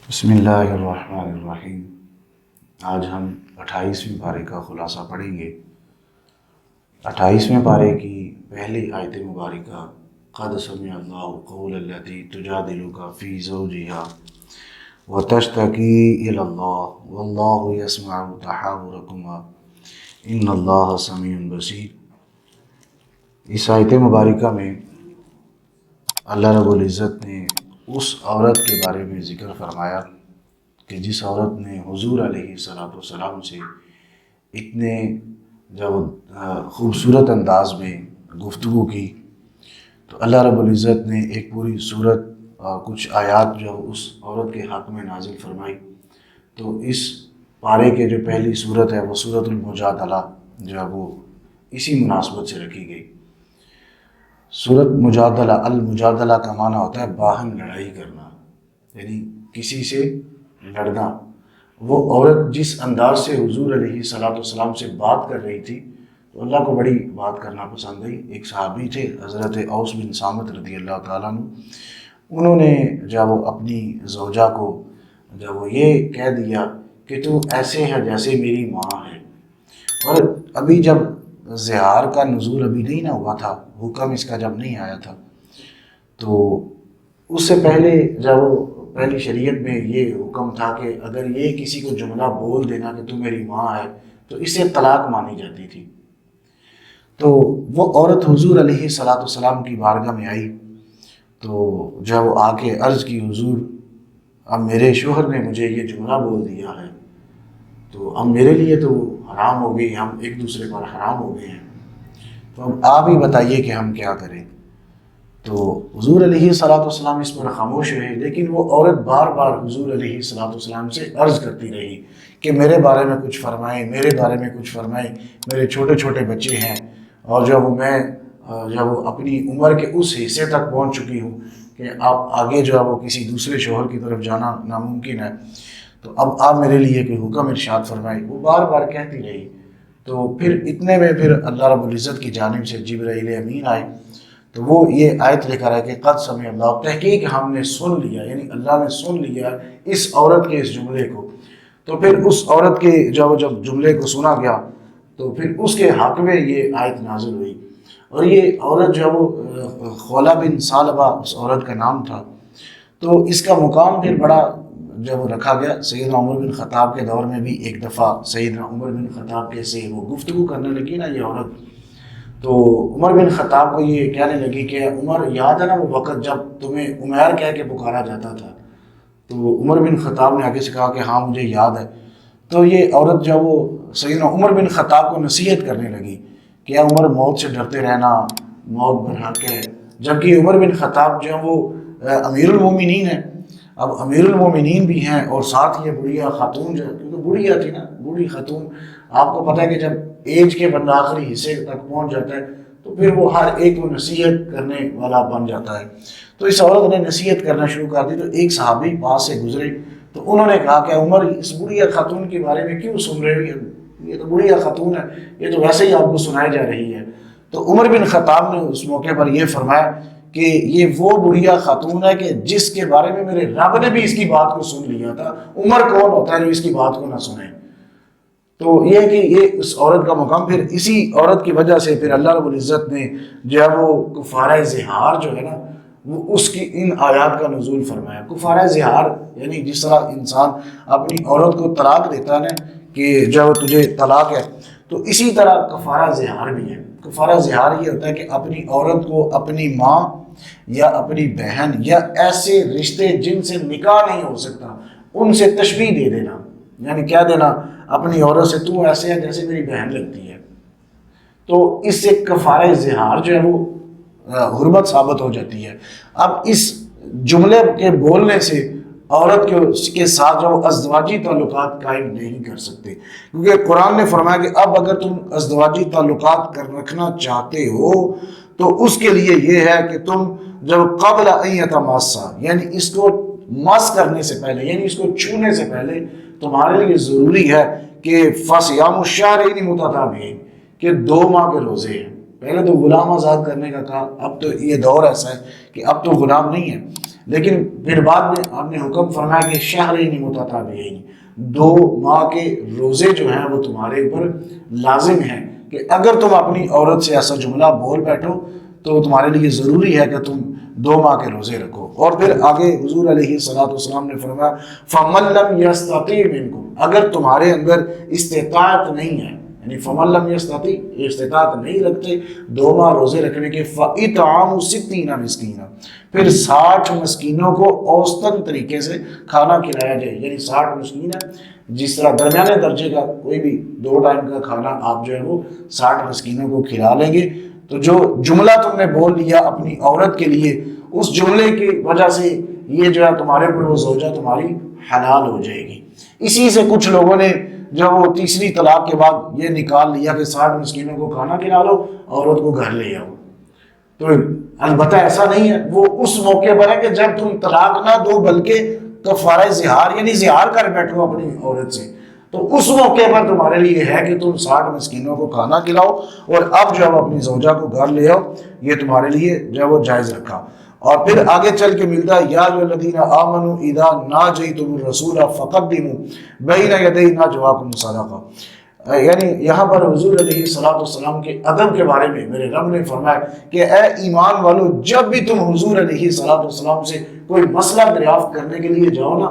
بسم اللہ الرحمن الرحیم۔ آج ہم 28ویں پارے کا خلاصہ پڑھیں گے۔ 28ویں پارے کی پہلی آیت مبارکہ قد سمع اللہ قول التی تجادلک فی زوجہا وتشتکی الی اللہ واللہ یسمع تحاورکما ان اللہ سمیع بصیر۔ اس آیت مبارکہ میں اللہ رب العزت نے اس عورت کے بارے میں ذکر فرمایا کہ جس عورت نے حضور علیہ السلام سے اتنے خوبصورت انداز میں گفتگو کی، تو اللہ رب العزت نے ایک پوری صورت کچھ آیات اس عورت کے حق میں نازل فرمائی۔ تو اس پارے کے جو پہلی صورت ہے وہ سورۃ المجادلہ وہ اسی مناسبت سے رکھی گئی۔ سورۃ مجادلہ، المجادلہ کا معنی ہوتا ہے باہم لڑائی کرنا، یعنی کسی سے لڑنا۔ وہ عورت جس انداز سے حضور علیہ السلام سے بات کر رہی تھی تو اللہ کو بڑی بات کرنا پسند آئی۔ ایک صحابی تھے حضرت اوس بن صامت رضی اللہ تعالیٰ عنہ، انہوں نے وہ اپنی زوجہ کو وہ یہ کہہ دیا کہ تو ایسے ہے جیسے میری ماں ہے۔ اور ابھی جب زہار کا نزول ابھی نہیں نہ ہوا تھا، حکم اس کا جب نہیں آیا تھا، تو اس سے پہلے پہلی شریعت میں یہ حکم تھا کہ اگر یہ کسی کو جملہ بول دینا کہ تو میری ماں ہے تو اس سے طلاق مانی جاتی تھی۔ تو وہ عورت حضور علیہ السلام کی بارگاہ میں آئی، تو وہ آ کے عرض کی، حضور اب میرے شوہر نے مجھے یہ جملہ بول دیا ہے، تو اب میرے لیے تو حرام ہو گئی، ہم ایک دوسرے پر حرام ہو گئے ہیں، تو اب آپ ہی بتائیے کہ ہم کیا کریں۔ تو حضور علیہ السلام اس پر خاموش رہے، لیکن وہ عورت بار بار حضور علیہ السلام سے عرض کرتی رہی کہ میرے بارے میں کچھ فرمائیں، میرے بارے میں کچھ فرمائیں، میرے چھوٹے چھوٹے بچے ہیں، اور میں اپنی عمر کے اس حصے تک پہنچ چکی ہوں کہ آپ آگے وہ کسی دوسرے شوہر کی طرف جانا ناممکن ہے، تو اب آپ میرے لیے کوئی حکم ارشاد فرمائیں۔ وہ بار بار کہتی رہی۔ تو پھر اتنے میں اللہ رب العزت کی جانب سے جبرائیل امین آئے، تو وہ یہ آیت لے کر آئے کہ قد سمع اللہ، تحقیق ہم نے سن لیا، یعنی اللہ نے سن لیا اس عورت کے اس جملے کو۔ تو پھر اس عورت کے جب جملے کو سنا گیا تو پھر اس کے حق میں یہ آیت نازل ہوئی۔ اور یہ عورت خولہ بن ثعلبہ اس عورت کا نام تھا۔ تو اس کا مقام پھر بڑا رکھا گیا۔ سیدنا عمر بن خطاب کے دور میں بھی ایک دفعہ سیدنا عمر بن خطاب کے سے وہ گفتگو کرنے لگی نا یہ عورت، تو عمر بن خطاب کو یہ کہنے لگی کہ عمر یاد ہے نا وہ وقت جب تمہیں عمیر کہہ کے پکارا جاتا تھا؟ تو عمر بن خطاب نے آگے سے کہا کہ ہاں مجھے یاد ہے۔ تو یہ عورت وہ سیدنا عمر بن خطاب کو نصیحت کرنے لگی کہ عمر موت سے ڈرتے رہنا، موت برحق ہے، جبکہ عمر بن خطاب وہ امیر المومنین ہے۔ اب امیر المومنین بھی ہیں اور ساتھ یہ بڑھیا خاتون کیونکہ بڑھیا تھی نا، بوڑھی خاتون، آپ کو پتہ ہے کہ جب ایج کے بندہ آخری حصے تک پہنچ جاتا ہے تو پھر وہ ہر ایک کو نصیحت کرنے والا بن جاتا ہے۔ تو اس عورت نے نصیحت کرنا شروع کر دی، تو ایک صحابی پاس سے گزرے تو انہوں نے کہا کہ عمر اس بڑھیا خاتون کے بارے میں کیوں سن رہے ہو؟ یہ تو بڑھیا خاتون ہے، یہ تو ویسے ہی آپ کو سنائی جا رہی ہے۔ تو عمر بن خطاب نے اس موقع پر یہ فرمایا کہ یہ وہ بڑھیا خاتون ہے کہ جس کے بارے میں میرے رب نے بھی اس کی بات کو سن لیا تھا، عمر کون ہوتا ہے جو اس کی بات کو نہ سنے؟ تو یہ ہے کہ یہ اس عورت کا مقام، پھر اسی عورت کی وجہ سے پھر اللہ رب العزت نے وہ کفارہ زہار ہے نا، وہ اس کی ان آیات کا نزول فرمایا۔ کفارہ زہار یعنی جس طرح انسان اپنی عورت کو طلاق دیتا ہے نا کہ تجھے طلاق ہے، تو اسی طرح کفارہ زہار بھی ہے۔ کفارہ زہار یہ ہوتا ہے کہ اپنی عورت کو اپنی ماں یا اپنی بہن یا ایسے رشتے جن سے نکاح نہیں ہو سکتا ان سے تشبیہ دے دینا، یعنی کہہ دینا اپنی عورت سے تو ایسے ہے جیسے میری بہن لگتی ہے، تو اس سے کفارہ زہار وہ حرمت ثابت ہو جاتی ہے۔ اب اس جملے کے بولنے سے عورت کے ساتھ ازدواجی تعلقات قائم نہیں کر سکتے، کیونکہ قرآن نے فرمایا کہ اب اگر تم ازدواجی تعلقات رکھنا چاہتے ہو تو اس کے لیے یہ ہے کہ تم قبل ان یتماسا، یعنی اس کو مس کرنے سے پہلے، یعنی اس کو چھونے سے پہلے تمہارے لیے ضروری ہے کہ فصیام الشہرین متتابعین، کہ 2 ماہ کے روزے ہیں۔ پہلے تو غلام آزاد کرنے کا کہا، اب تو یہ دور ایسا ہے کہ اب تو غلام نہیں ہے، لیکن پھر بعد میں آپ نے حکم فرمایا کہ شہرین متتابعین، 2 ماہ کے روزے جو ہیں وہ تمہارے اوپر لازم ہیں، کہ اگر تم اپنی عورت سے ایسا جملہ بول بیٹھو تو تمہارے لیے ضروری ہے کہ تم 2 ماہ کے روزے رکھو۔ اور پھر آگے حضور علیہ السلام نے فرمایا فَمَن لَّمْ يَسْتَطِعْ مِنكُمْ، اگر تمہارے اندر استطاعت نہیں ہے، یعنی فَمَن لَّمْ يَسْتَطِعْ، استطاعت نہیں رکھتے 2 ماہ روزے رکھنے کے، فَإِطْعَامُ 60 مسکینا، پھر 60 مسکینوں کو اوسطاً طریقے سے کھانا کھلایا جائے، یعنی 60 مسکین ہے، جس طرح درمیانے درجے کا کوئی بھی 2 ٹائم کا کھانا آپ جو ہے وہ 60 مسکینوں کو کھلا لیں گے۔ تو جو جملہ تم نے بول لیا اپنی عورت کے لیے، اس جملے کی وجہ سے یہ جو ہے تمہارے اوپر وہ زوجہ تمہاری حلال ہو جائے گی۔ اسی سے کچھ لوگوں نے جب وہ تیسری طلاق کے بعد یہ نکال لیا کہ 60 مسکینوں کو کھانا کھلا لو، عورت کو گھر لے آؤ، تو البتہ ایسا نہیں ہے، وہ اس موقع پر ہے کہ جب تم طلاق نہ دو بلکہ کفارہ زہار یعنی زہار کر بیٹھو اپنی عورت سے، تو اس موقع پر تمہارے لیے ہے کہ تم 60 مسکینوں کو کھانا کھلاؤ اور اب جو اپنی زوجہ کو گھر لے آؤ، یہ تمہارے لیے جو وہ جائز رکھا۔ اور پھر آگے چل کے ملتا ہے یا ایھا الذین آمنوا اذا ناجیتم الرسول فقدموا بین یدی نجواکم صدقہ، یعنی یہاں پر حضور علیہ السلام کے ادب کے بارے میں میرے رب نے فرمایا کہ اے ایمان والو، جب بھی تم حضور علیہ السلام سے کوئی مسئلہ دریافت کرنے کے لیے جاؤ نا،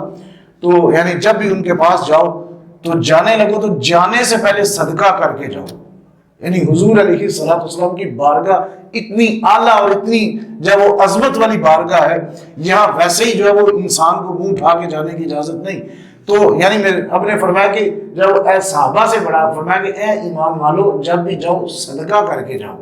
تو یعنی جب بھی ان کے پاس جاؤ تو جانے لگو تو جانے سے پہلے صدقہ کر کے جاؤ، یعنی حضور علیہ السلام کی بارگاہ اتنی اعلیٰ اور اتنی جب وہ عظمت والی بارگاہ ہے، یہاں ویسے ہی جو ہے وہ انسان کو منہ اٹھا کے جانے کی اجازت نہیں۔ تو یعنی میرے اب نے فرمایا کہ جب اے صحابہ سے بڑا فرمایا کہ اے ایمان والو، جب بھی جاؤ صدقہ کر کے جاؤ۔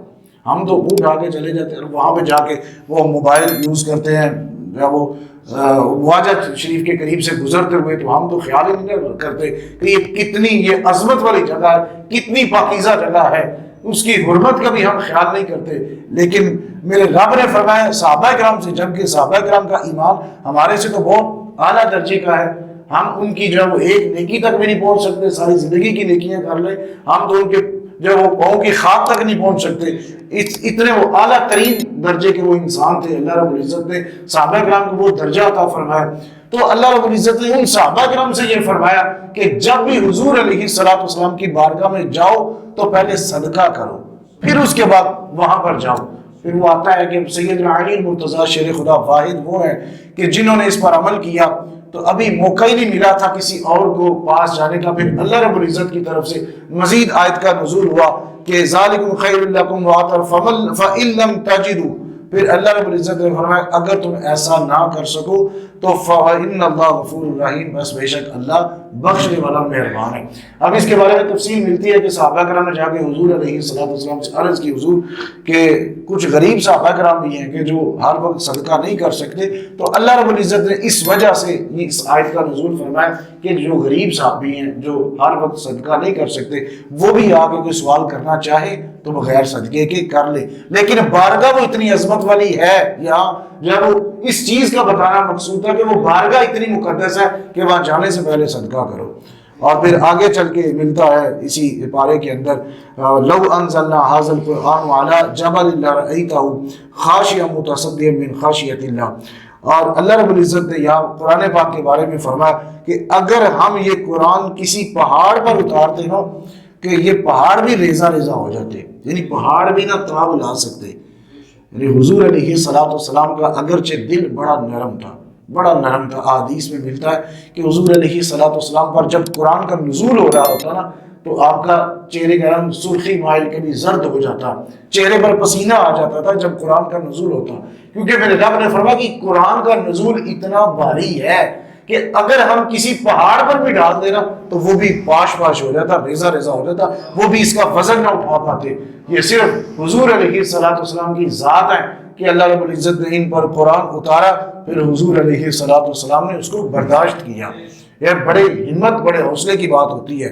ہم تو منہ اٹھا کے چلے جاتے ہیں، وہاں پہ جا کے وہ موبائل یوز کرتے ہیں، یا وہ واجد شریف کے قریب سے گزرتے ہوئے تو ہم تو خیال ہی نہیں کرتے کہ یہ کتنی یہ عظمت والی جگہ ہے، کتنی پاکیزہ جگہ ہے، اس کی حرمت کا بھی ہم خیال نہیں کرتے۔ لیکن میرے رب نے فرمایا صحابہ کرام سے، جبکہ صحابہ کرام کا ایمان ہمارے سے تو بہت اعلیٰ درجے کا ہے، ہم ان کی جو ہے وہ ایک نیکی تک بھی نہیں پہنچ سکتے، ساری زندگی کی نیکیاں کر لیں، ہم تو ان کے جو وہ پاؤں کی خاک تک نہیں پہنچ سکتے، اتنے وہ اعلیٰ ترین درجے کے وہ انسان تھے۔ اللہ رب العزت نے صحابہ کرام کو وہ درجہ عطا فرمایا۔ تو اللہ رب العزت نے ان صحابہ کرام سے یہ فرمایا کہ جب بھی حضور علیہ السلام کی بارگاہ میں جاؤ تو پہلے صدقہ کرو، پھر اس کے بعد وہاں پر جاؤ۔ پھر وہ آتا ہے کہ سیدنا علی مرتضیٰ شیر خدا واحد وہ ہیں کہ جنہوں نے اس پر عمل کیا تو ابھی موقع ہی نہیں ملا تھا کسی اور کو پاس جانے کا، پھر اللہ رب العزت کی طرف سے مزید آیت کا نزول ہوا کہ ذالکم خیر لکم وأطہر فإن لم تجدوا، پھر اللہ رب العزت نے فرمایا اگر تم ایسا نہ کر سکو تو فإن اللہ غفور رحیم، بس بے شک اللہ بخشنے والا مہربان ہے۔ اب اس کے بارے میں تفصیل ملتی ہے کہ صحابہ کرام نے جا کے حضور علیہ السلام سے عرض کی، حضور کہ کچھ غریب صحابہ کرام بھی ہیں کہ جو ہر وقت صدقہ نہیں کر سکتے، تو اللہ رب العزت نے اس وجہ سے اس آیت کا نزول فرمایا کہ جو غریب صحابی ہیں جو ہر وقت صدقہ نہیں کر سکتے، وہ بھی آ کے کوئی سوال کرنا چاہے تو بغیر صدقے کے کر لے۔ لیکن بارگاہ وہ اتنی عظمت والی ہے، یہاں جب وہ اس چیز کا بتانا مقصود ہے کہ وہ بارگاہ اتنی مقدس ہے کہ وہاں جانے سے پہلے صدقہ کرو۔ اور پھر آگے چل کے ملتا ہے اسی پارے کے اندر لو انزلنا هذا القرآن على جبل لرأيته خاشعا متصدعا من خشیۃ اللہ، اور اللہ رب العزت نے یہاں قرآن پاک کے بارے میں فرمایا کہ اگر ہم یہ قرآن کسی پہاڑ پر اتارتے نا کہ یہ پہاڑ بھی ریزہ ریزہ ہو جاتے، یعنی پہاڑ بھی نہ تاب لا سکتے۔ یعنی حضور علیہ السلام کا اگرچہ دل بڑا نرم تھا، بڑا نرم تھا، احادیث میں ملتا ہے کہ حضور علیہ السلام پر جب قرآن کا نزول ہو رہا ہوتا نا تو آپ کا چہرے کا رنگ سرخی مائل کبھی زرد ہو جاتا، چہرے پر پسینہ آ جاتا تھا جب قرآن کا نزول ہوتا، کیونکہ میرے رب نے فرمایا کہ قرآن کا نزول اتنا بھاری ہے کہ اگر ہم کسی پہاڑ پر بھی ڈال دینا تو وہ بھی پاش پاش ہو جاتا، ریزہ ریزہ ہو جاتا، وہ بھی اس کا وزن نہ اٹھا پاتے۔ یہ صرف حضور علیہ السلام کی ذات ہے کہ اللہ رب العزت نے ان پر قرآن اتارا، پھر حضور علیہ السلام نے اس کو برداشت کیا۔ یہ بڑے ہمت بڑے حوصلے کی بات ہوتی ہے۔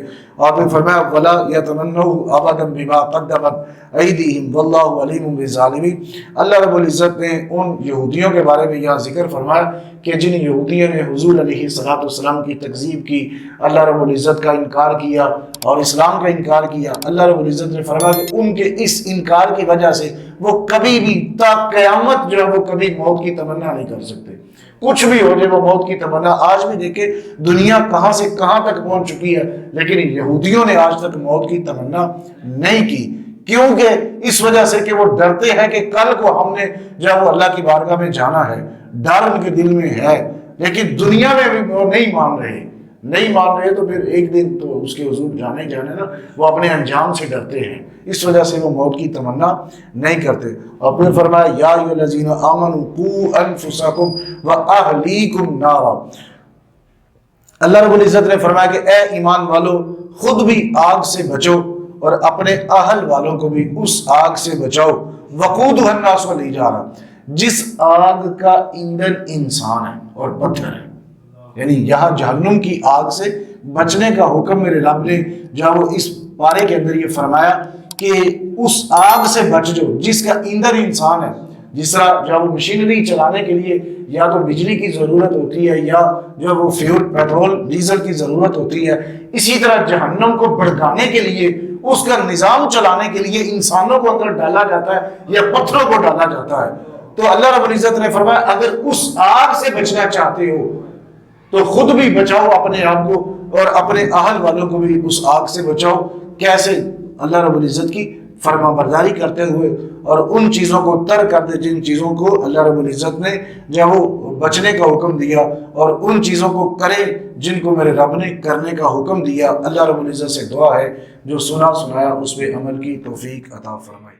آپ نے فرمایا ولا یتمنوا ابدا بما قدمت ایدیہم واللہ علیم بالظالمین۔ اللہ رب العزت نے ان یہودیوں کے بارے میں یہاں ذکر فرمایا کہ جن یہودیوں نے حضور علیہ السلام کی تکذیب کی، اللہ رب العزت کا انکار کیا اور اسلام کا انکار کیا، اللہ رب العزت نے فرمایا کہ ان کے اس انکار کی وجہ سے وہ کبھی بھی تا قیامت جو ہے وہ کبھی موت کی تمنا نہیں کر سکتے۔ کچھ بھی ہو جائے وہ موت کی تمنا، آج بھی دیکھیں دنیا کہاں سے کہاں تک پہنچ چکی ہے، لیکن یہودیوں نے آج تک موت کی تمنا نہیں کی۔ کیونکہ اس وجہ سے کہ وہ ڈرتے ہیں کہ کل کو ہم نے جب وہ اللہ کی بارگاہ میں جانا ہے، ڈر ان کے دل میں ہے، لیکن دنیا میں بھی وہ نہیں مان رہے تو پھر ایک دن تو اس کے حضور جانے نا، وہ اپنے انجام سے ڈرتے ہیں، اس وجہ سے وہ موت کی تمنا نہیں کرتے۔ اور پھر فرمایا یا ایھا الذین آمنوا قوا انفسکم واہلیکم نارا، اللہ رب العزت نے فرمایا کہ اے ایمان والو خود بھی آگ سے بچو اور اپنے اہل والوں کو بھی اس آگ سے بچاؤ، وقودھا الناس والحجارہ، جس آگ کا ایندھن انسان ہے اور پتھر ہے۔ یعنی یہاں جہنم کی آگ سے بچنے کا حکم میرے رب نے جب وہ اس پارے کے اندر یہ فرمایا کہ اس آگ سے بچ جو جس کا ایندھن انسان ہے۔ جس طرح جب وہ مشینری چلانے کے لیے یا تو بجلی کی ضرورت ہوتی ہے یا جو وہ فیول پیٹرول ڈیزل کی ضرورت ہوتی ہے، اسی طرح جہنم کو بھڑکانے کے لیے اس کا نظام چلانے کے لیے انسانوں کو اندر ڈالا جاتا ہے یا پتھروں کو ڈالا جاتا ہے۔ تو اللہ رب العزت نے فرمایا اگر اس آگ سے بچنا چاہتے ہو تو خود بھی بچاؤ اپنے آپ کو اور اپنے اہل والوں کو بھی اس آگ سے بچاؤ۔ کیسے؟ اللہ رب العزت کی فرما برداری کرتے ہوئے اور ان چیزوں کو ترک کرتے جن چیزوں کو اللہ رب العزت نے جب وہ بچنے کا حکم دیا، اور ان چیزوں کو کرے جن کو میرے رب نے کرنے کا حکم دیا۔ اللہ رب العزت سے دعا ہے جو سنا سنایا اس پہ عمل کی توفیق عطا فرمائے۔